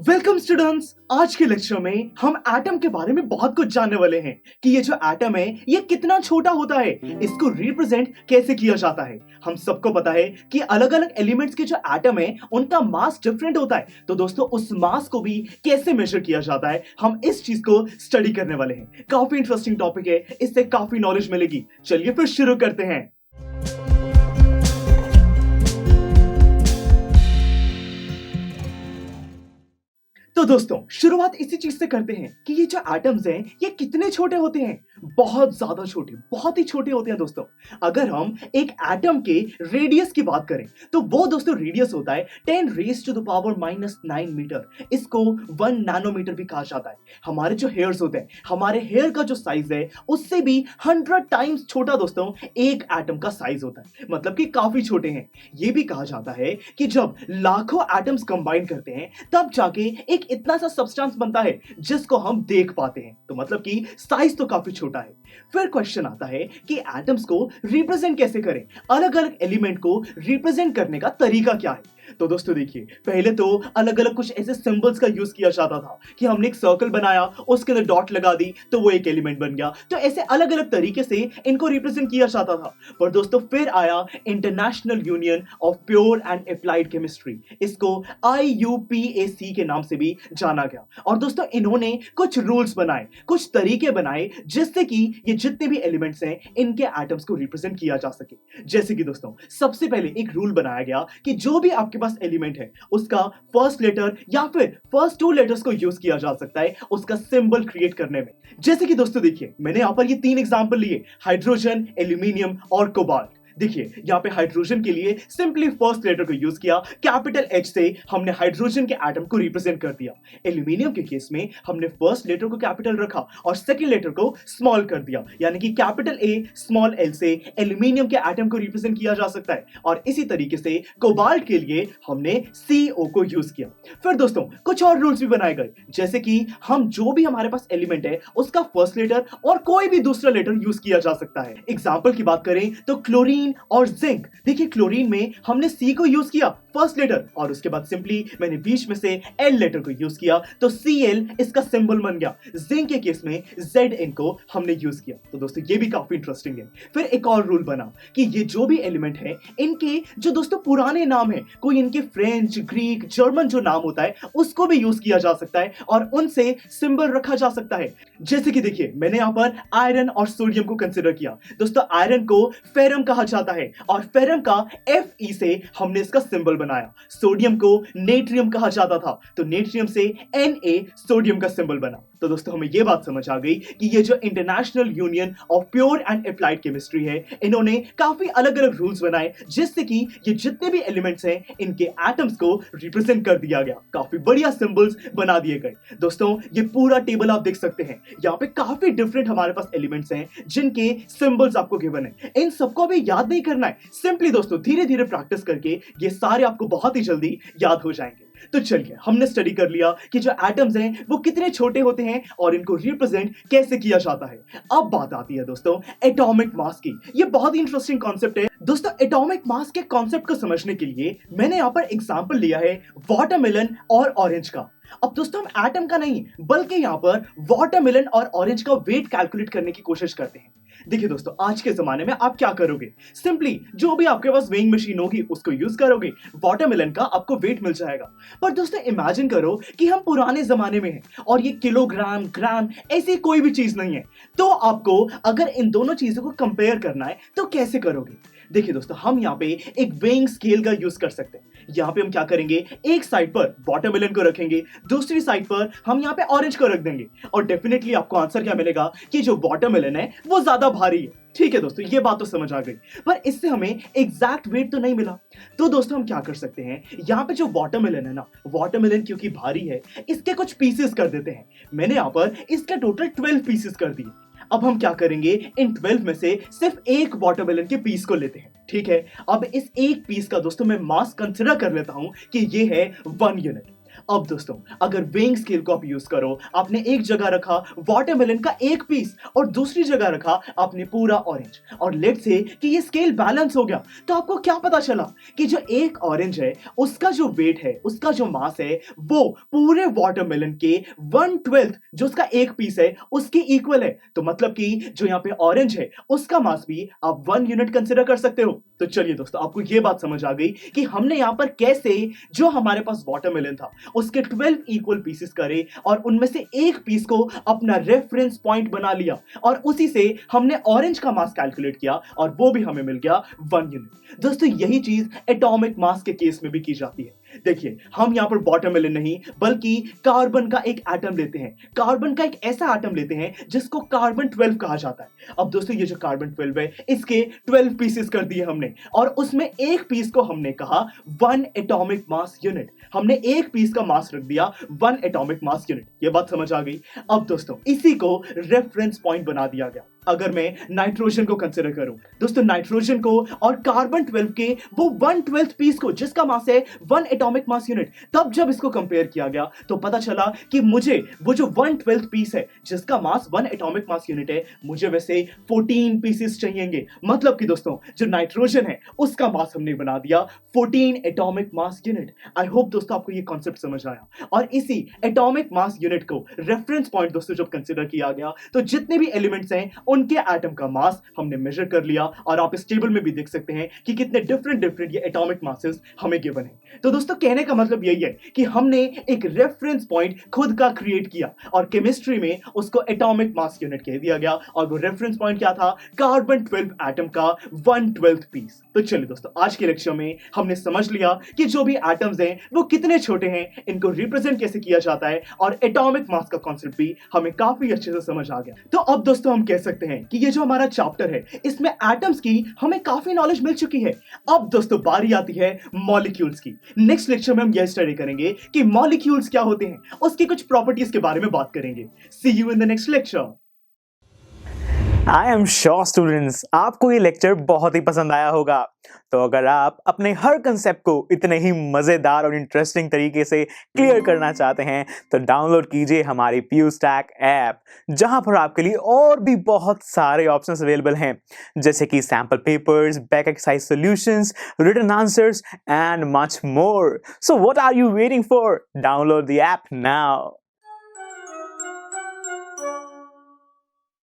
Welcome students. आज के lecture में हम एटम के बारे में बहुत कुछ जानने वाले हैं कि ये जो एटम है ये कितना छोटा होता है, इसको रिप्रेजेंट कैसे किया जाता है। हम सबको पता है कि अलग अलग एलिमेंट्स के जो एटम है उनका मास डिफरेंट होता है, तो दोस्तों उस मास को भी कैसे मेजर किया जाता है हम इस चीज को स्टडी करने वाले हैं। काफी इंटरेस्टिंग टॉपिक है, इससे काफी नॉलेज मिलेगी। चलिए फिर शुरू करते हैं। तो दोस्तों शुरुआत इसी चीज से करते हैं कि ये जो एटम्स हैं ये कितने छोटे होते हैं। बहुत ज्यादा छोटे, बहुत ही छोटे होते हैं दोस्तों। अगर हम एक एटम के रेडियस की बात करें तो वो दोस्तों रेडियस होता है 10 raise to the power -9 metre. इसको 1 नैनोमीटर भी कहा जाता है। हमारे जो हेयर्स होते हैं, हमारे हेयर का जो साइज है उससे भी 100 टाइम्स छोटा दोस्तों एक एटम का साइज होता है, मतलब कि काफी छोटे हैं। ये भी कहा जाता है कि जब लाखों एटम्स कंबाइन करते हैं तब जाके एक इतना सा सब्सटेंस बनता है जिसको हम देख पाते हैं, तो मतलब कि साइज तो काफी छोटा है। फिर क्वेश्चन आता है कि एटम्स को रिप्रेजेंट कैसे करें, अलग अलग एलिमेंट को रिप्रेजेंट करने का तरीका क्या है। तो दोस्तों देखिए, पहले तो अलग अलग कुछ ऐसे सिंबल्स का यूज किया जाता था कि हमने एक सर्कल बनाया, उसके अंदर डॉट लगा दी तो वो एक एलिमेंट बन गया। तो ऐसे अलग अलग तरीके से इनको रिप्रेजेंट किया जाता था। पर दोस्तों फिर आया international union of pure and applied chemistry, इसको IUPAC के नाम से भी जाना गया। और दोस्तों इन्होंने कुछ रूल्स बनाए, कुछ तरीके बनाए जिससे कि ये जितने भी एलिमेंट्स हैं इनके एटम्स को रिप्रेजेंट किया जा सके। जैसे कि दोस्तों सबसे पहले एक रूल बनाया गया कि जो भी आपके पास एलिमेंट है उसका फर्स्ट लेटर या फिर फर्स्ट 2 लेटर्स को यूज किया जा सकता है उसका सिंबल क्रिएट करने में। जैसे कि दोस्तों देखिए, मैंने यहां पर ये 3 एग्जांपल लिए, हाइड्रोजन, एल्यूमिनियम और कोबाल्ट। देखिए यहाँ पे हाइड्रोजन के लिए सिंपली फर्स्ट लेटर को यूज किया, कैपिटल H से हमने हाइड्रोजन के एटम को रिप्रेजेंट कर दिया। एल्यूमिनियम के केस में हमने फर्स्ट लेटर को कैपिटल रखा और सेकंड लेटर को स्मॉल कर दिया, यानी कि कैपिटल A स्मॉल l से एल्यूमिनियम के एटम को रिप्रेजेंट किया जा सकता है। और इसी तरीके से कोबाल्ट के लिए हमने CO को यूज किया। फिर दोस्तों कुछ और रूल्स भी बनाए गए, जैसे कि हम जो भी हमारे पास एलिमेंट है उसका फर्स्ट लेटर और कोई भी दूसरा लेटर यूज किया जा सकता है। एग्जाम्पल की बात करें तो क्लोरीन और जिंक। देखिए क्लोरीन में हमने C को यूज किया फर्स्ट लेटर और उसके बाद सिंपली मैंने बीच में से L लेटर को यूज किया तो Cl इसका सिंबल बन गया। जिंक के केस में Zn को हमने यूज किया। तो दोस्तों ये भी काफी इंटरेस्टिंग है। फिर एक और रूल बना कि ये जो भी एलिमेंट है इनके जो दोस्तों पुराने नाम है, कोई इनके फ्रेंच, ग्रीक, जर्मन जो नाम होता है उसको भी यूज किया जा सकता है और उनसे सिंबल रखा जा सकता है। जैसे कि देखिए मैंने यहां पर आयरन और सोडियम को कंसिडर किया। दोस्तों आयरन को फेरम कहा जाता है और फेरम का Fe से हमने इसका सिंबल बनाया। सोडियम को नेट्रियम कहा जाता था तो नेट्रियम से Na सोडियम का सिंबल बना। तो दोस्तों हमें यह बात समझ आ गई कि ये जो international union of pure and applied chemistry है इन्होंने काफी अलग अलग रूल्स बनाए जिससे कि ये जितने भी एलिमेंट्स हैं इनके एटम्स को रिप्रेजेंट कर दिया गया। काफी बढ़िया सिंबल्स बना दिए गए। दोस्तों ये पूरा टेबल आप देख सकते हैं, यहाँ पे काफी डिफरेंट हमारे पास एलिमेंट्स हैं जिनके सिंबल्स आपको गिवन है। इन सबको भी याद नहीं करना है, सिंपली दोस्तों धीरे धीरे प्रैक्टिस करके ये सारे आपको बहुत ही जल्दी याद हो जाएंगे। तो चलिए हमने स्टडी कर लिया कि जो एटम्स हैं वो कितने छोटे होते हैं और इनको रिप्रेजेंट कैसे किया जाता है। अब बात आती है दोस्तों एटॉमिक मास की। ये बहुत ही इंटरेस्टिंग कॉन्सेप्ट है। दोस्तों एटॉमिक मास के कॉन्सेप्ट को समझने के लिए मैंने यहाँ पर एग्जांपल लिया है वाटरमेलन और ऑरेंज का। अब दोस्तों हम एटम का नहीं बल्कि यहाँ पर वाटरमेलन और ऑरेंज का वेट कैलकुलेट करने की कोशिश करते हैं। देखिए दोस्तों आज के जमाने में आप क्या करोगे, सिंपली जो भी आपके पास वेइंग मशीन होगी उसको यूज करोगे, वाटरमेलन का आपको वेट मिल जाएगा। पर दोस्तों इमेजिन करो कि हम पुराने जमाने में हैं और ये किलोग्राम, ग्राम ऐसी कोई भी चीज नहीं है, तो आपको अगर इन दोनों चीजों को कंपेयर करना है तो कैसे करोगे। देखिए दोस्तों हम यहाँ पे एक वेइंग स्केल का यूज कर सकते हैं। यहाँ पे हम क्या करेंगे, एक साइड पर वाटरमेलन को रखेंगे, दूसरी साइड पर हम यहाँ पे ऑरेंज को रख देंगे और डेफिनेटली आपको आंसर क्या मिलेगा कि जो वाटरमेलन है वो ज्यादा भारी है। ठीक है दोस्तों ये बात तो समझ आ गई, पर इससे हमें एग्जैक्ट वेट तो नहीं मिला। तो दोस्तों हम क्या कर सकते हैं, यहाँ पे जो वाटरमेलन है ना, वाटरमेलन क्योंकि भारी है इसके कुछ पीसेस कर देते हैं। मैंने यहाँ पर इसके टोटल 12 पीसेस कर दिए। अब हम क्या करेंगे, इन 12 में से सिर्फ एक वाटरमेलन के पीस को लेते हैं। ठीक है, अब इस एक पीस का दोस्तों मैं मास कंसिडर कर लेता हूं कि ये है 1 यूनिट। अब दोस्तों अगर वेइंग स्केल को आप यूज करो, आपने एक जगह रखा वाटरमेलन का एक पीस और दूसरी जगह रखा आपने पूरा ऑरेंज, और लेट्स से कि ये स्केल बैलेंस हो गया, तो आपको क्या पता चला कि जो एक ऑरेंज है उसका जो वेट है, उसका जो मास है, वो पूरे वाटरमेलन के 1/12 जो उसका एक पीस है उसके इक्वल है। तो मतलब कि जो यहाँ पे ऑरेंज है उसका मास भी आप 1 यूनिट कंसिडर कर सकते हो। तो चलिए दोस्तों, आपको ये बात समझ आ गई कि हमने यहाँ पर कैसे जो हमारे पास वाटरमेलन था उसके 12 इक्वल पीसेस करे और उनमें से एक पीस को अपना रेफरेंस पॉइंट बना लिया, और उसी से हमने ऑरेंज का मास कैलकुलेट किया और वो भी हमें मिल गया 1 यूनिट। दोस्तों यही चीज एटॉमिक मास के केस में भी की जाती है। देखिए, हम यहां पर वाटरमेलन नहीं बल्कि कार्बन का एक एटम लेते हैं, कार्बन का एक ऐसा एटम लेते हैं जिसको कार्बन 12 कहा जाता है। अब दोस्तों ये जो कार्बन 12 है इसके 12 पीसेस कर दिए हमने, और उसमें एक पीस को हमने कहा 1 एटॉमिक मास यूनिट। हमने एक पीस का मास रख दिया 1 एटॉमिक मास यूनिट। ये बात समझ आ गई। अब दोस्तों इसी को रेफरेंस पॉइंट बना दिया गया। अगर मैं नाइट्रोजन को कंसीडर करूं, दोस्तों नाइट्रोजन को और कार्बन 12 के वो 1/12 पीस को जिसका मास है 1 एटॉमिक मास यूनिट, तब जब इसको कंपेयर किया गया तो पता चला कि मुझे वो जो 1/12 पीस है जिसका मास 1 एटॉमिक मास यूनिट है, मुझे वैसे 14 पीसेस चाहिएंगे। मतलब कि दोस्तों जो नाइट्रोजन है उसका मास हमने बना दिया 14 atomic mass unit. I hope दोस्तों आपको ये कॉन्सेप्ट समझ आया। और इसी एटॉमिक मास यूनिट को रेफरेंस पॉइंट दोस्तों जब कंसीडर किया गया तो जितने भी एलिमेंट्स हैं उनके एटम का मास हमने मेजर कर लिया, और आप इस टेबल में भी देख सकते हैं कि कितने डिफरेंट ये एटॉमिक मासेस हमें गिवन है। तो दोस्तों कहने का मतलब यही है कि हमने एक रेफरेंस पॉइंट खुद का क्रिएट किया, और केमिस्ट्री में उसको एटॉमिक मास यूनिट कह दिया गया, और वो रेफरेंस पॉइंट क्या था? कार्बन 12 एटम का 1/12 पीस। तो चलिए दोस्तों, आज के लेक्चर में हमने समझ लिया कि जो भी एटम्स हैं वो कितने छोटे हैं, इनको रिप्रेजेंट कैसे किया जाता है, और एटॉमिक मास का कॉन्सेप्ट भी हमें काफी अच्छे से समझ आ गया। तो अब दोस्तों हम कह सकते हैं कि ये जो हमारा चैप्टर है इसमें एटम्स की हमें काफी नॉलेज मिल चुकी है। अब दोस्तों बारी आती है मॉलिक्यूल्स की। नेक्स्ट लेक्चर में हम यह स्टडी करेंगे कि मॉलिक्यूल्स क्या होते हैं, उसकी कुछ प्रॉपर्टीज के बारे में बात करेंगे। See you in the next lecture. I am sure students आपको ये लेक्चर बहुत ही पसंद आया होगा। तो अगर आप अपने हर कंसेप्ट को इतने ही मजेदार और इंटरेस्टिंग तरीके से क्लियर करना चाहते हैं तो डाउनलोड कीजिए हमारी PuStack ऐप, जहां पर आपके लिए और भी बहुत सारे ऑप्शंस अवेलेबल हैं, जैसे कि sample papers, back exercise solutions, written answers and much more. So what are you waiting for? Download the app now.